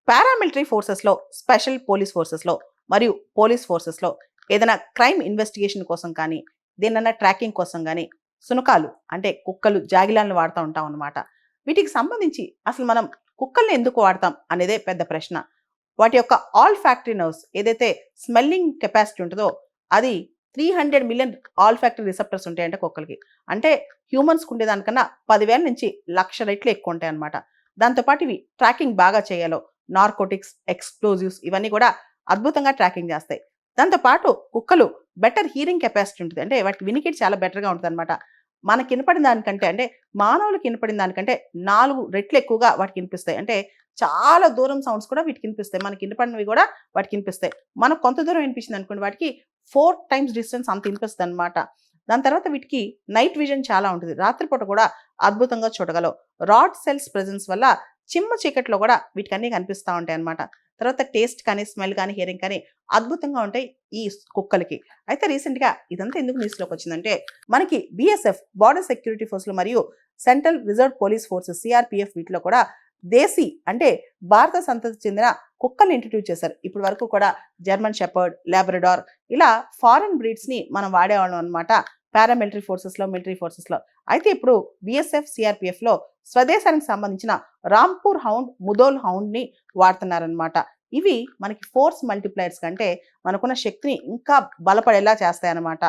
Paramilitary ఫోర్సెస్‌లో, special police ఫోర్సెస్‌లో మరియు police ఫోర్సెస్‌లో ఏదైనా crime investigation కోసం కానీ, దేన్నన్నా ట్రాకింగ్ కోసం గానీ, సునకాలు అంటే కుక్కలు, జాగిలాలను వాడుతా ఉంటాం అన్నమాట. వీటికి సంబంధించి అసలు మనం కుక్కల్ని ఎందుకు వాడతాం అనేదే పెద్ద ప్రశ్న. వాటి యొక్క ఆల్ఫాక్టరీ నర్వ్స్ ఏదైతే స్మెల్లింగ్ కెపాసిటీ ఉంటదో అది 300 మిలియన్ ఆల్ఫాక్టరీ రిసెప్టర్స్ ఉంటాయంట కుక్కలకి. అంటే హ్యూమన్స్‌కి ఉండేదానికన్నా 10,000 నుంచి 1,00,000 రెట్లు ఎక్కువ ఉంటాయన్నమాట. దాంతో పాటు ఇవి ట్రాకింగ్ బాగా చేయగలవు. నార్కోటిక్స్, ఎక్స్‌ప్లోజివ్స్ ఇవన్నీ కూడా అద్భుతంగా ట్రాకింగ్ చేస్తాయి. దాంతో పాటు కుక్కలు బెటర్ హీరింగ్ కెపాసిటీ ఉంటది. అంటే వాటి వినికిడి చాలా బెటర్‌గా ఉంటదనమాట. మనకి ఇనపడిన దానికంటే అంటే మానవులకి ఇనపడిన దానికంటే 4 రెట్లు ఎక్కువగా వాటికి ఇనిపిస్తాయి. అంటే చాలా దూరం సౌండ్స్ కూడా వీటికి ఇనిపిస్తాయి. మనకి ఇనపడినవి కూడా వాటికి ఇనిపిస్తాయి. మనకు కొంత దూరం వినిపించిందనుకోండి వాటికి 4 టైమ్స్ డిస్టెన్స్ అంత ఇనిపిస్తదనమాట. దాని తర్వాత వీటికి నైట్ విజన్ చాలా ఉంటది. రాత్రిపూట కూడా అద్భుతంగా చూడగలవు. రాడ్ సెల్స్ ప్రెజెన్స్ వల్ల చిమ్మ చీకట్లో కూడా వీటికన్నీ కనిపిస్తా ఉంటాయన్నమాట. తర్వాత టేస్ట్ కానీ, స్మెల్ కానీ, హియరింగ్ కానీ అద్భుతంగా ఉంటాయి ఈ కుక్కలకి. అయితే రీసెంట్‌గా ఇదంతా ఎందుకు న్యూస్‌లోకొచ్చిందంటే, మనకి బీఎస్ఎఫ్ బోర్డర్ సెక్యూరిటీ ఫోర్స్‌లు మరియు central reserve police forces CRPF వీటిలో కూడా దేశీ అంటే భారత సంతతికి చెందిన కుక్కల్ని ఇంట్రడ్యూస్ చేశారు. ఇప్పటి వరకు కూడా జర్మన్ షెపర్డ్, లాబ్రడార్ ఇలా ఫారెన్ బ్రీడ్స్‌ని మనం వాడేవాళ్ళం అన్నమాట. పారామిలిటరీ ఫోర్సెస్‌లో, మిలిటరీ ఫోర్సెస్‌లో. అయితే ఇప్పుడు బీఎస్ఎఫ్, సీఆర్‌పీఎఫ్‌లో స్వదేశానికి సంబంధించిన రాంపూర్ హౌండ్, ముధోల్ హౌండ్‌ని వాడుతున్నారనమాట. ఇవి మనకి ఫోర్స్ మల్టిప్లైయర్స్ కంటే మనకున్న శక్తిని ఇంకా బలపడేలా చేస్తాయన్నమాట.